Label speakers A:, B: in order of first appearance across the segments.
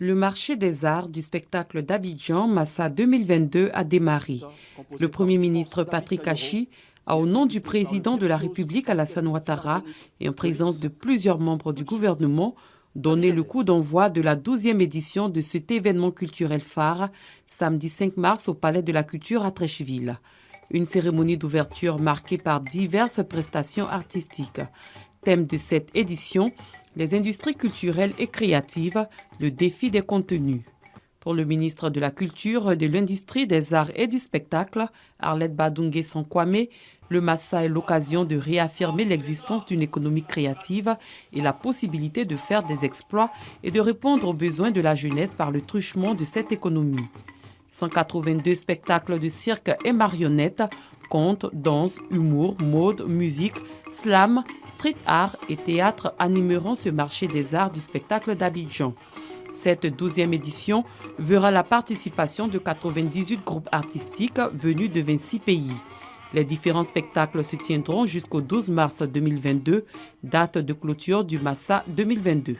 A: Le marché des arts du spectacle d'Abidjan, Massa 2022, a démarré. Le Premier ministre Patrick Achi a, au nom du président de la République Alassane Ouattara et en présence de plusieurs membres du gouvernement, donné le coup d'envoi de la 12e édition de cet événement culturel phare, samedi 5 mars au Palais de la Culture à Treichville. Une cérémonie d'ouverture marquée par diverses prestations artistiques. Thème de cette édition, les industries culturelles et créatives, le défi des contenus. Pour le ministre de la Culture, de l'Industrie, des Arts et du Spectacle, Arlette Badungé Sankwame, le Massa est l'occasion de réaffirmer l'existence d'une économie créative et la possibilité de faire des exploits et de répondre aux besoins de la jeunesse par le truchement de cette économie. 182 spectacles de cirque et marionnettes, contes, danse, humour, mode, musique, slam, street art et théâtre animeront ce marché des arts du spectacle d'Abidjan. Cette 12e édition verra la participation de 98 groupes artistiques venus de 26 pays. Les différents spectacles se tiendront jusqu'au 12 mars 2022, date de clôture du Massa 2022.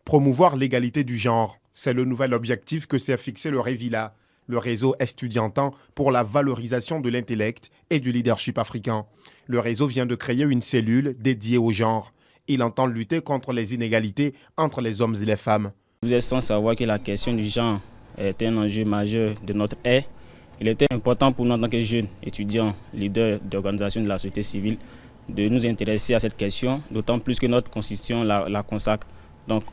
B: Promouvoir l'égalité du genre, c'est le nouvel objectif que s'est fixé le REVILA, le réseau estudiantin pour la valorisation de l'intellect et du leadership africain. Le réseau vient de créer une cellule dédiée au genre. Il entend lutter contre les inégalités entre les hommes et les femmes.
C: Vous êtes sans savoir que la question du genre est un enjeu majeur de notre ère. Il était important pour nous en tant que jeunes étudiants, leaders d'organisations de la société civile, de nous intéresser à cette question, d'autant plus que notre constitution la consacre. Donc,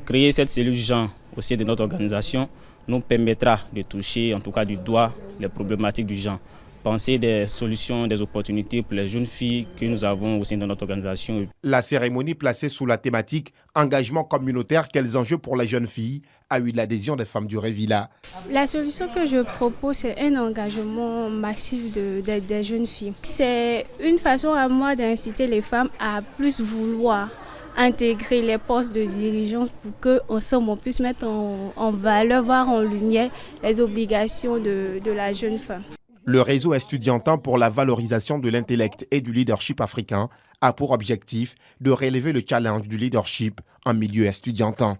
C: créer cette cellule genre au sein de notre organisation nous permettra de toucher, en tout cas du doigt, les problématiques du genre. Penser des solutions, des opportunités pour les jeunes filles que nous avons au sein de notre organisation.
B: La cérémonie placée sous la thématique « Engagement communautaire, quels enjeux pour les jeunes filles ?» a eu l'adhésion des femmes du REVILA.
D: La solution que je propose, c'est un engagement massif des jeunes filles. C'est une façon à moi d'inciter les femmes à plus vouloir intégrer les postes de dirigeance pour qu'ensemble on puisse mettre en valeur, voire en lumière les obligations de la jeune femme.
B: Le réseau estudiantin pour la valorisation de l'intellect et du leadership africain a pour objectif de relever le challenge du leadership en milieu estudiantin.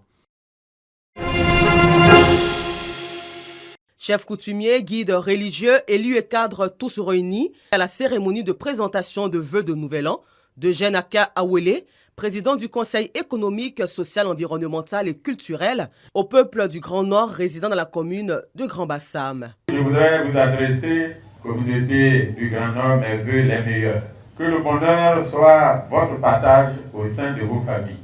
E: Chefs coutumiers, guides religieux, élus et cadres tous réunis à la cérémonie de présentation de vœux de Nouvel An de Jenaka Awele, président du Conseil économique, social, environnemental et culturel, au peuple du Grand Nord résidant dans la commune de Grand Bassam.
F: Je voudrais vous adresser, communauté du Grand Nord, mes vœux les meilleurs. Que le bonheur soit votre partage au sein de vos familles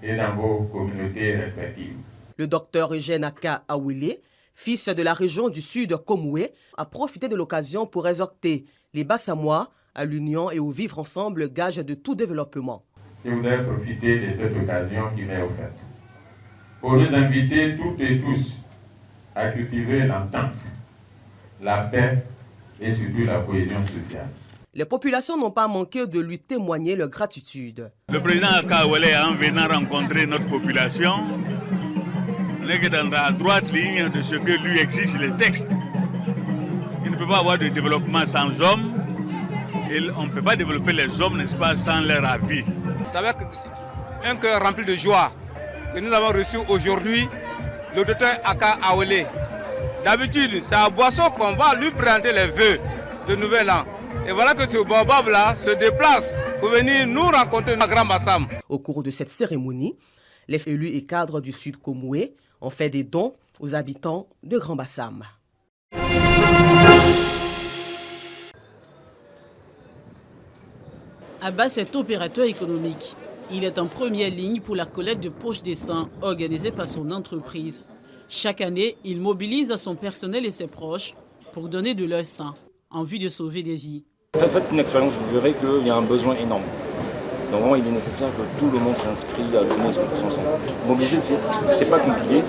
F: et dans vos communautés respectives.
E: Le docteur Jenaka Awele, fils de la région du Sud Komoué, a profité de l'occasion pour exhorter les Bassamois à l'union et au vivre ensemble, gage de tout développement.
F: Je voudrais profiter de cette occasion qui m'est offerte pour nous inviter toutes et tous à cultiver l'entente, la paix et surtout la cohésion sociale.
E: Les populations n'ont pas manqué de lui témoigner leur gratitude.
G: Le président Akawele, en venant rencontrer notre population, n'est que dans la droite ligne de ce que lui exige les textes. Il ne peut pas avoir de développement sans hommes. Et on ne peut pas développer les hommes, n'est-ce pas, sans leur avis.
H: C'est avec un cœur rempli de joie que nous avons reçu aujourd'hui le docteur Aka Awele. D'habitude, c'est à Boisson qu'on va lui présenter les vœux de Nouvel An. Et voilà que ce baobab-là se déplace pour venir nous rencontrer à Grand Bassam.
E: Au cours de cette cérémonie, les élus et cadres du Sud Komoué ont fait des dons aux habitants de Grand Bassam.
I: Abbas est opérateur économique. Il est en première ligne pour la collecte de poches de sang organisée par son entreprise. Chaque année, il mobilise son personnel et ses proches pour donner de leur sang en vue de sauver des vies.
J: Faites une expérience, vous verrez qu'il y a un besoin énorme. Donc vraiment, il est nécessaire que tout le monde s'inscrit à donner son sang. Mobiliser, c'est pas compliqué.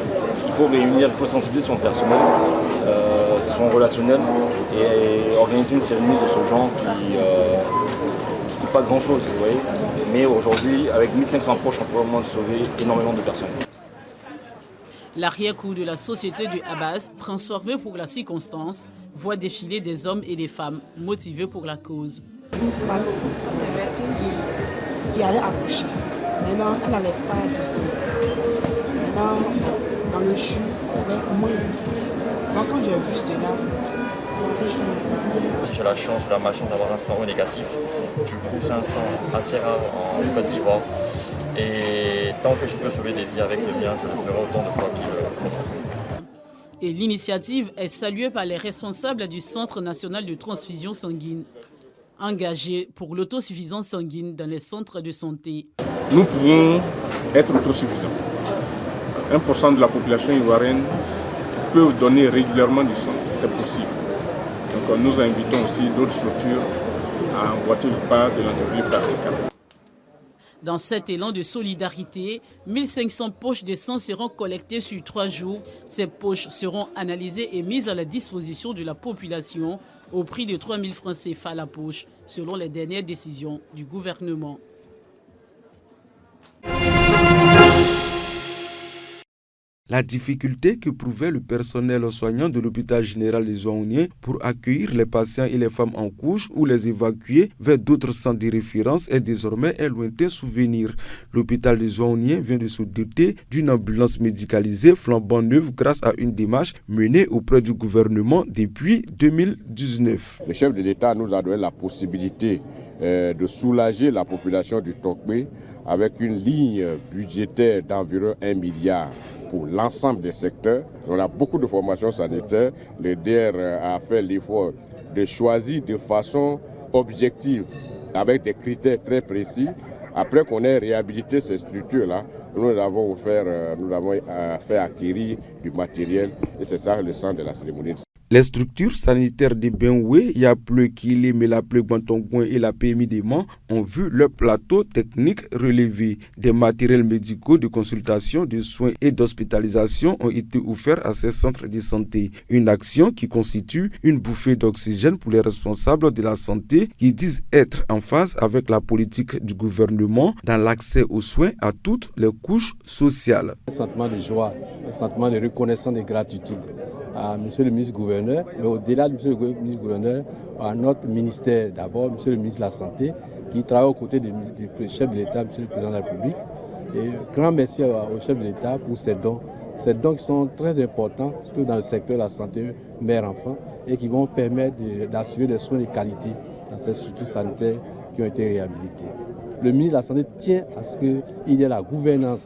J: Il faut réunir, il faut sensibiliser son personnel, son relationnel et organiser une cérémonie de ce genre qui pas grand chose, vous voyez. Mais aujourd'hui, avec 1500 proches, on peut vraiment sauver énormément de personnes.
I: L'arrière-cour de la société du Abbas, transformée pour la circonstance, voit défiler des hommes et des femmes motivés pour la cause.
K: Une femme devait qui allait accoucher. Maintenant, elle n'avait pas de sein. Maintenant, dans le jus, il y avait moins de sang. Donc quand j'ai vu cela, ça m'a fait chaud.
L: J'ai la chance ou la malchance d'avoir un sang négatif. Du coup, c'est un sang assez rare en Côte d'Ivoire. Et tant que je peux sauver des vies avec le mien, je le ferai autant de fois qu'il faudra.
I: Et l'initiative est saluée par les responsables du Centre national de transfusion sanguine, engagés pour l'autosuffisance sanguine dans les centres de santé.
M: Nous pouvons être autosuffisants. 1% de la population ivoirienne peut donner régulièrement du sang, c'est possible. Donc nous invitons aussi d'autres structures à emboîter le pas de l'entreprise Plastica.
I: Dans cet élan de solidarité, 1500 poches de sang seront collectées sur 3 jours. Ces poches seront analysées et mises à la disposition de la population au prix de 3 000 francs CFA la poche, selon les dernières décisions du gouvernement.
N: La difficulté qu'éprouvait le personnel soignant de l'hôpital général des Zouaouniens pour accueillir les patients et les femmes en couche ou les évacuer vers d'autres centres de référence est désormais un lointain souvenir. L'hôpital des Zouaouniens vient de se doter d'une ambulance médicalisée flambant neuve grâce à une démarche menée auprès du gouvernement depuis 2019.
O: Le chef de l'État nous a donné la possibilité de soulager la population du Tokmé avec une ligne budgétaire d'environ 1 milliard pour l'ensemble des secteurs. On a beaucoup de formations sanitaires. Le DR a fait l'effort de choisir de façon objective, avec des critères très précis. Après qu'on ait réhabilité ces structures-là, nous avons fait acquérir du matériel et c'est ça le sens de la cérémonie.
N: Les structures sanitaires de Benoué, Yapleu, Kili, Melapleu, Guantongouin et la PMI des Mans ont vu leur plateau technique relevé. Des matériels médicaux de consultation, de soins et d'hospitalisation ont été offerts à ces centres de santé. Une action qui constitue une bouffée d'oxygène pour les responsables de la santé qui disent être en phase avec la politique du gouvernement dans l'accès aux soins à toutes les couches sociales.
P: Un sentiment de joie, un sentiment de reconnaissance et de gratitude à monsieur le ministre-gouverneur, et au-delà de monsieur le ministre-gouverneur, à notre ministère d'abord, monsieur le ministre de la Santé, qui travaille aux côtés du chef de l'État, monsieur le président de la République. Et grand merci au chef de l'État pour ces dons qui sont très importants, surtout dans le secteur de la santé mère-enfant, et qui vont permettre d'assurer des soins de qualité dans ces structures sanitaires qui ont été réhabilitées. Le ministre de la Santé tient à ce qu'il y ait la gouvernance,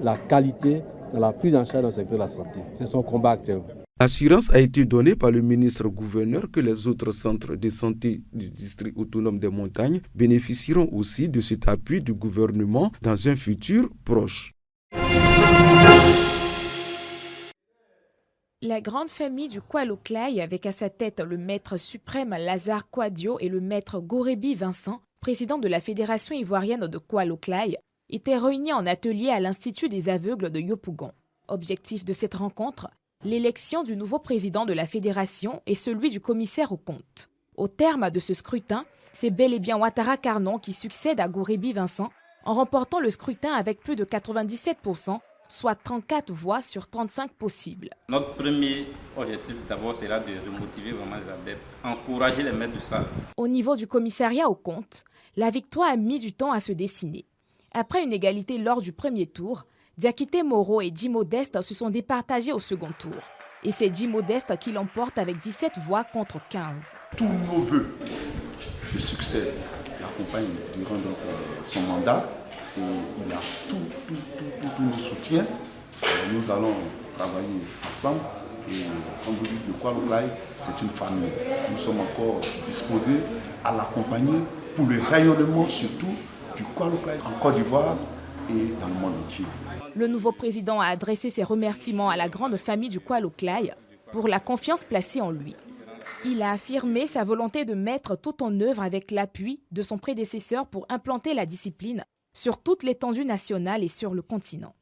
P: la qualité dans la prise en charge dans le secteur de la santé. C'est son combat actuellement.
N: L'assurance a été donnée par le ministre-gouverneur que les autres centres de santé du district autonome des montagnes bénéficieront aussi de cet appui du gouvernement dans un futur proche.
Q: La grande famille du Kualo-Klay, avec à sa tête le maître suprême Lazare Kouadio et le maître Gorebi Vincent, président de la Fédération ivoirienne de Kualo-Klay, était réunie en atelier à l'Institut des aveugles de Yopougon. Objectif de cette rencontre, l'élection du nouveau président de la fédération et celui du commissaire aux comptes. Au terme de ce scrutin, c'est bel et bien Ouattara Carnon qui succède à Gorebi Vincent en remportant le scrutin avec plus de 97%, soit 34 voix sur 35 possibles.
R: Notre premier objectif d'abord sera de motiver vraiment les adeptes, encourager les maîtres de salle.
Q: Au niveau du commissariat aux comptes, la victoire a mis du temps à se dessiner. Après une égalité lors du premier tour, Diakité Moro et Jim Modeste se sont départagés au second tour. Et c'est Jim Modeste qui l'emporte avec 17 voix contre 15.
S: Tous nos voeux de succès l'accompagnent durant son mandat. Et il a tout nos soutiens. Nous allons travailler ensemble. Et comme vous dites, le Kualo-Klay, c'est une famille. Nous sommes encore disposés à l'accompagner pour le rayonnement surtout du Kualo-Klay en Côte d'Ivoire et dans le monde entier.
Q: Le nouveau président a adressé ses remerciements à la grande famille du Kualo-Klay pour la confiance placée en lui. Il a affirmé sa volonté de mettre tout en œuvre avec l'appui de son prédécesseur pour implanter la discipline sur toute l'étendue nationale et sur le continent.